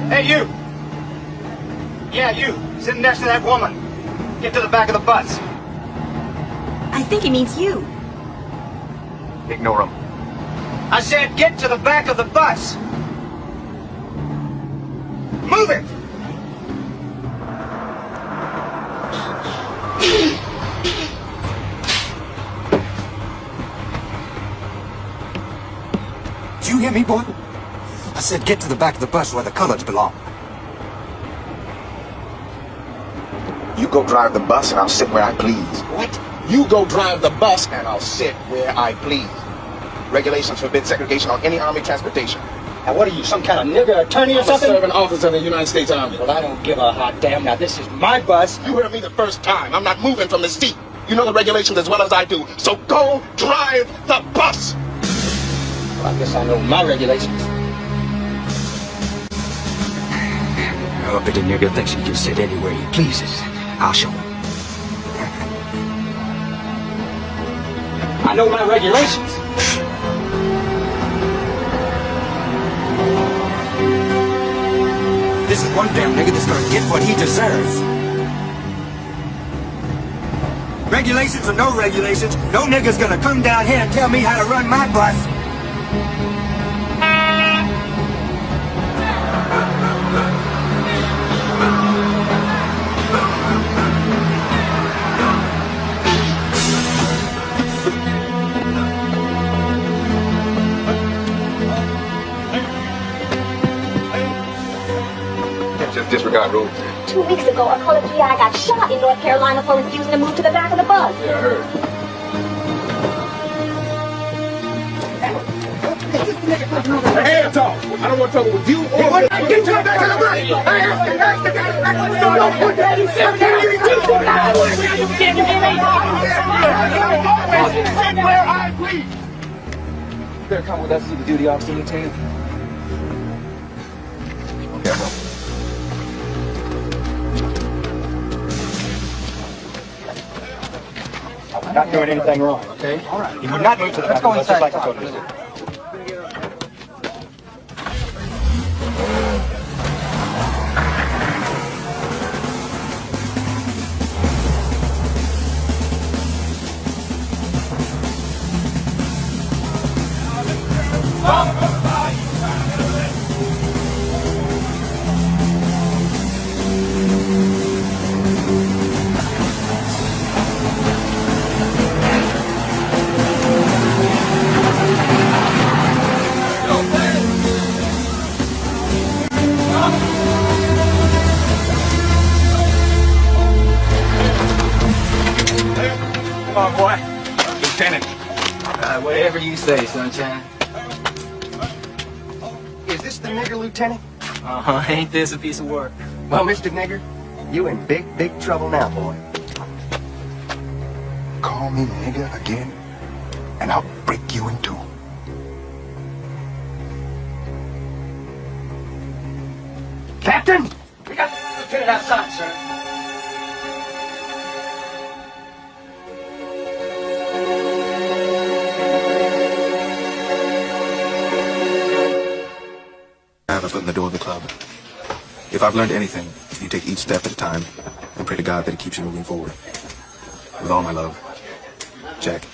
Hey, you! Yeah, you, sitting next to that woman. Get to the back of the bus. I think he means you. Ignore him. I said get to the back of the bus. Move it! Did you hear me, boy? I said get to the back of the bus where the colors belong. You go drive the bus and I'll sit where I please. What? You go drive the bus and I'll sit where I please. Regulations forbid segregation on any Army transportation. Now what are you, some kind of nigger attorney or something? I'm a serving officer in the United States Army. Well, I don't give a hot damn. Now this is my bus. You heard me the first time. I'm not moving from the seat. You know the regulations as well as I do. So go drive the bus. Well, I guess I know my regulations. Oh, but the nigger thinks he can sit anywhere he pleases. I'll show him. I know my regulations. This is one damn nigga that's gonna get what he deserves. Regulations or no regulations, no nigga's gonna come down here and tell me how to run my bus. Just disregard rules. 2 weeks ago, a colored GI got shot in North Carolina for refusing to move to the back of the bus. Yeah, I heard. Hands off! I don't want trouble with you or with Get to the back of the bus! Sit where I please! You better come with us to the duty officer, Lieutenant. Careful. I'm not doing anything wrong, okay? All right. You would not move to the back of the bus just like I told you to do. Come on, boy. Lieutenant. Whatever you say, sunshine. Is this the nigger, Lieutenant? Ain't this a piece of work? Well, Mr. Nigger, you in big, big trouble now, boy. Call me nigger again, and I'll break you in two. Captain! We got the lieutenant outside, sir. I have a foot in the door of the club. If I've learned anything, you take each step at a time and pray to God that He keeps you moving forward. With all my love, Jack.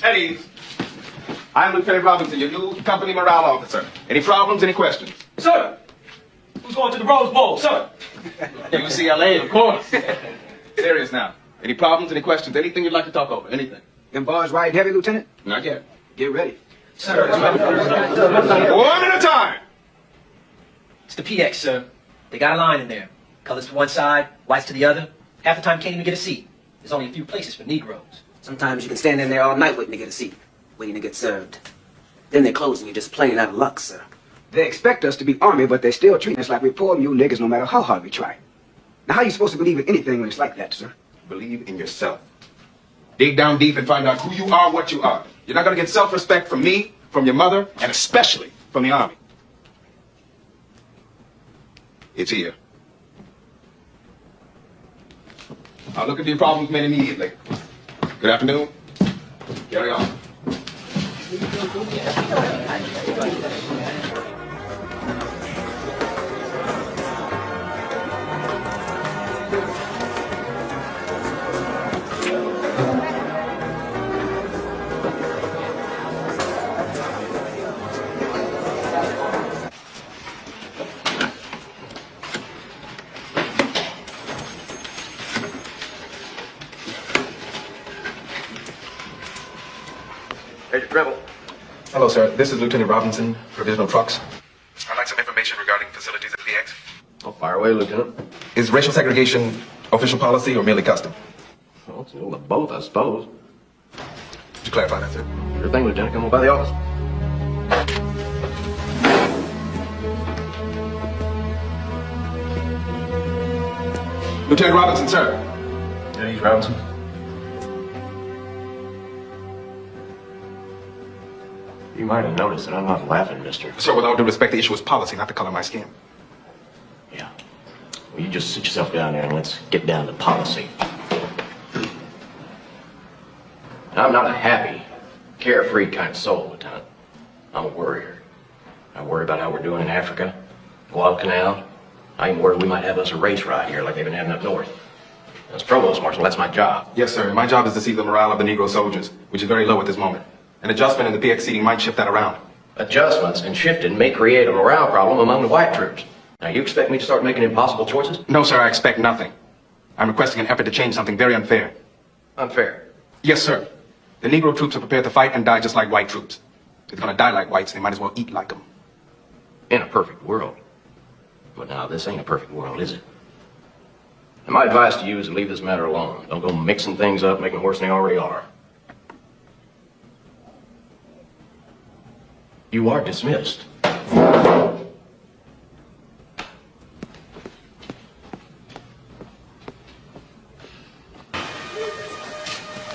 At ease. I'm Lieutenant Robinson, your new company morale officer. Any problems, any questions? Sir! Who's going to the Rose Bowl, sir? UCLA, of course. Serious now. Any problems, any questions, anything you'd like to talk over, anything? Them bars riding heavy, Lieutenant? Not yet. Get ready. Sir, One at a time. It's the PX, sir. They got a line in there. Colors to one side, whites to the other. Half the time can't even get a seat. There's only a few places for Negroes. Sometimes you can stand in there all night waiting to get a seat, waiting to get served. Then they close and you're just plain out of luck, sir. They expect us to be Army, but they still treat us like we're poor mule niggas no matter how hard we try. Now, how are you supposed to believe in anything when it's like that, sir? Believe in yourself. Dig down deep and find out who you are, what you are. You're not going to get self-respect from me, from your mother, and especially from the Army. It's here. I'll look into your problems, men, immediately. Good afternoon. Carry on. Major Treble. Hello, sir. This is Lieutenant Robinson, Provisional Trucks. I'd like some information regarding facilities at PX. Oh, fire away, Lieutenant. Is racial segregation official policy or merely custom? Well, it's a little of both, I suppose. Could you clarify that, sir? Sure thing, Lieutenant. Come on by the office. Lieutenant Robinson, sir. Yeah, he's Robinson. You might have noticed that I'm not laughing, mister. Sir, with all due respect, the issue is policy, not the color of my skin. Yeah. Well, you just sit yourself down there and let's get down to policy. Now, I'm not a happy, carefree kind of soul, Lieutenant. I'm a worrier. I worry about how we're doing in Africa, Guadalcanal. I even worry we might have us a race ride here like they've been having up north. As Provost Marshal, that's my job. Yes, sir. My job is to see the morale of the Negro soldiers, which is very low at this moment. An adjustment in the PX seating might shift that around. Adjustments and shifting may create a morale problem among the white troops. Now, you expect me to start making impossible choices? No, sir, I expect nothing. I'm requesting an effort to change something very unfair. Unfair. Yes, sir. The Negro troops are prepared to fight and die just like white troops. If they're going to die like whites, they might as well eat like them. In a perfect world. But now, this ain't a perfect world, is it? And my advice to you is to leave this matter alone. Don't go mixing things up, making it worse than they already are. You are dismissed.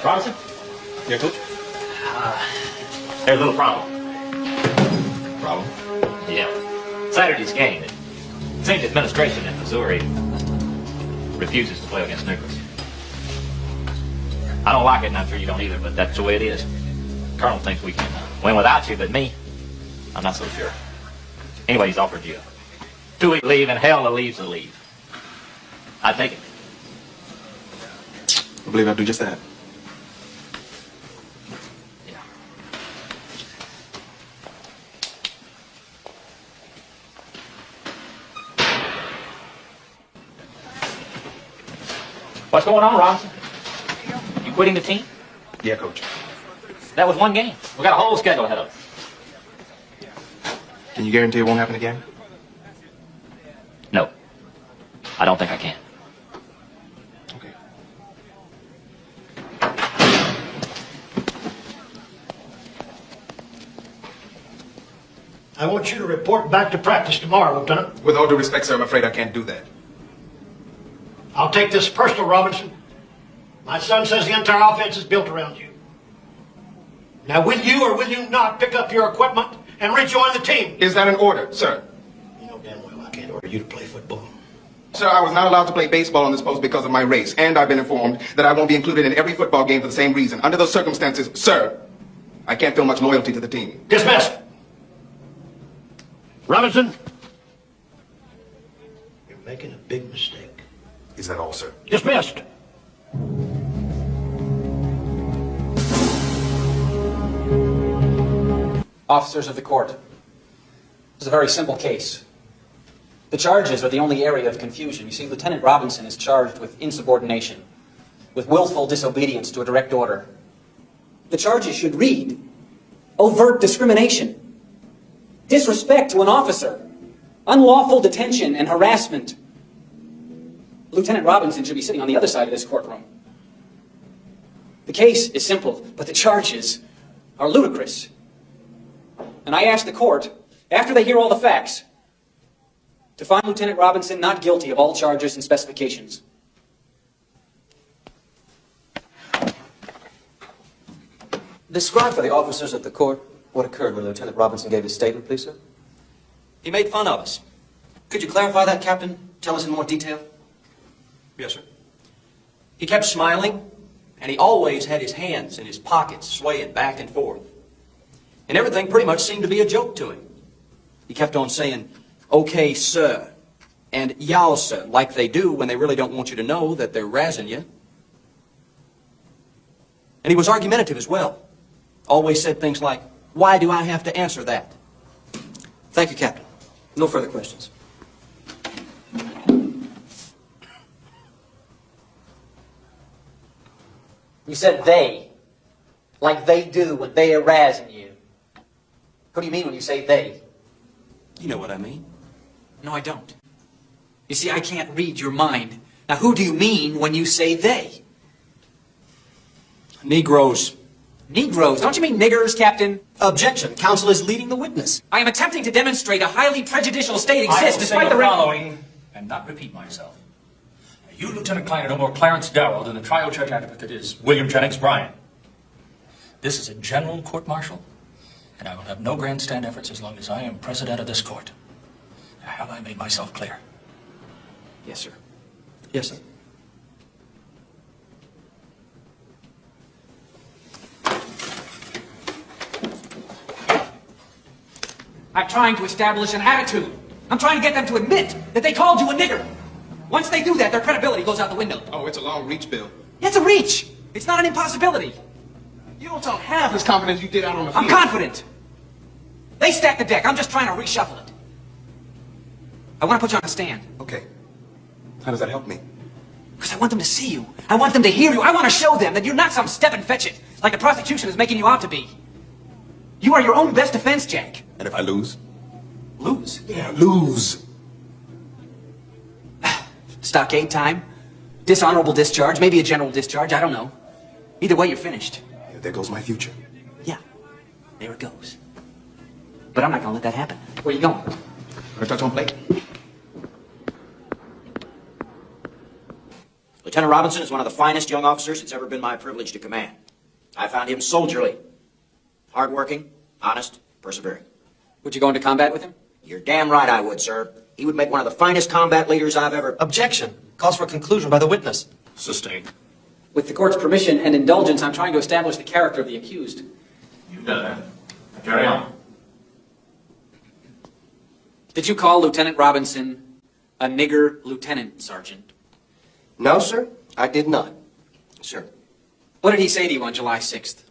Robinson? Yeah, Coach? There's a little problem. Problem? Yeah. Saturday's game. It seems the administration in Missouri refuses to play against Negroes. I don't like it, and I'm sure you don't either, but that's the way it is. Colonel thinks we can win without you, but me, I'm not so sure. Anyway, he's offered you a 2-week leave, and hell, the leave's a leave. I take it. I believe I'll do just that. Yeah. What's going on, Robinson? You quitting the team? Yeah, Coach. That was one game. We got a whole schedule ahead of us. Can you guarantee it won't happen again? No. I don't think I can. Okay. I want you to report back to practice tomorrow, Lieutenant. With all due respect, sir, I'm afraid I can't do that. I'll take this personal, Robinson. My son says the entire offense is built around you. Now, will you or will you not pick up your equipment and rejoin the team? Is that an order, sir? You know damn well I can't order you to play football. Sir, I was not allowed to play baseball on this post because of my race, and I've been informed that I won't be included in every football game for the same reason. Under those circumstances, sir, I can't feel much loyalty to the team. Dismissed. Robinson, you're making a big mistake. Is that all, sir? Dismissed. Officers of the court, this is a very simple case. The charges are the only area of confusion. You see, Lieutenant Robinson is charged with insubordination, with willful disobedience to a direct order. The charges should read overt discrimination, disrespect to an officer, unlawful detention and harassment. Lieutenant Robinson should be sitting on the other side of this courtroom. The case is simple, but the charges are ludicrous. And I ask the court after they hear all the facts, to find Lieutenant Robinson not guilty of all charges and specifications. Describe for the officers of the court what occurred when Lieutenant Robinson gave his statement, please, sir. He made fun of us. Could you clarify that, Captain? Tell us in more detail. Yes, sir. He kept smiling, and he always had his hands in his pockets, swaying back and forth. And everything pretty much seemed to be a joke to him. He kept on saying, "Okay, sir," and "Y'all, sir," like they do when they really don't want you to know that they're razzing you. And he was argumentative as well. Always said things like, "Why do I have to answer that?" Thank you, Captain. No further questions. You said they, like they do when they are razzing you. What do you mean when you say they? You know what I mean. No, I don't. You see, I can't read your mind. Now, who do you mean when you say they? Negroes. Negroes? Don't you mean niggers, Captain? Objection. Counsel is leading the witness. I am attempting to demonstrate a highly prejudicial state I exists will despite say the the following and not repeat myself. You, Lieutenant Klein, are no more Clarence Darrow than the trial judge advocate is William Jennings Bryan. This is a general court-martial, and I will have no grandstand efforts as long as I am president of this court. Now, have I made myself clear? Yes, sir. Yes, sir. I'm trying to establish an attitude. I'm trying to get them to admit that they called you a nigger. Once they do that, their credibility goes out the window. Oh, it's a long reach, Bill. It's a reach. It's not an impossibility. You don't sound half as confident as you did out on the field. I'm confident. They stacked the deck. I'm just trying to reshuffle it. I want to put you on a stand. Okay. How does that help me? Because I want them to see you. I want them to hear you. I want to show them that you're not some step and fetch it, like the prosecution is making you out to be. You are your own best defense, Jack. And if I lose? Lose? Yeah, lose. Stockade time, dishonorable discharge, maybe a general discharge, I don't know. Either way, you're finished. Yeah, there goes my future. Yeah, there it goes. But I'm not going to let that happen. Where you going? Gonna touch on plate. Lieutenant Robinson is one of the finest young officers it's ever been my privilege to command. I found him soldierly, hardworking, honest, persevering. Would you go into combat with him? You're damn right I would, sir. He would make one of the finest combat leaders I've ever... Objection. Calls for a conclusion by the witness. Sustained. With the court's permission and indulgence, I'm trying to establish the character of the accused. You've done that. Carry on. Did you call Lieutenant Robinson a nigger lieutenant, Sergeant? No, sir. I did not. Sir. What did he say to you on July 6th?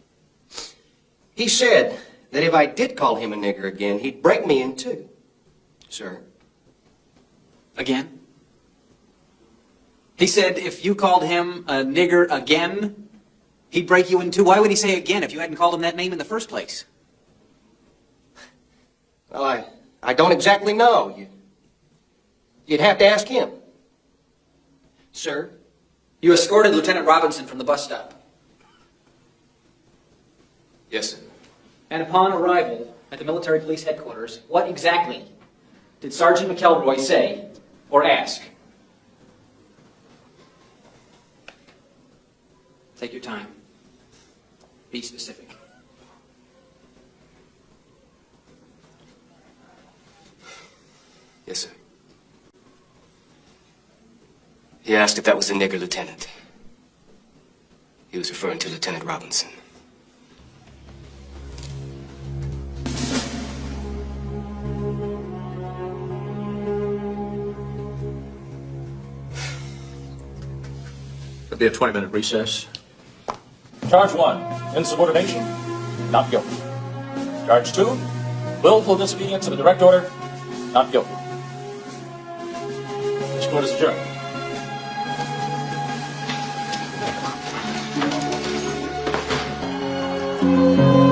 He said that if I did call him a nigger again, he'd break me in two. Sir. Again? He said if you called him a nigger again, he'd break you in two. Why would he say again if you hadn't called him that name in the first place? Well, I don't exactly know. You'd have to ask him. Sir? You escorted Lieutenant Robinson from the bus stop. Yes, sir. And upon arrival at the military police headquarters, what exactly did Sergeant McElroy say or ask? Take your time. Be specific. Yes, sir. He asked if that was the nigger lieutenant. He was referring to Lieutenant Robinson. There'll be a 20-minute recess. Charge 1, insubordination, not guilty. Charge 2, willful disobedience of a direct order, not guilty. This court is adjourned. Thank you.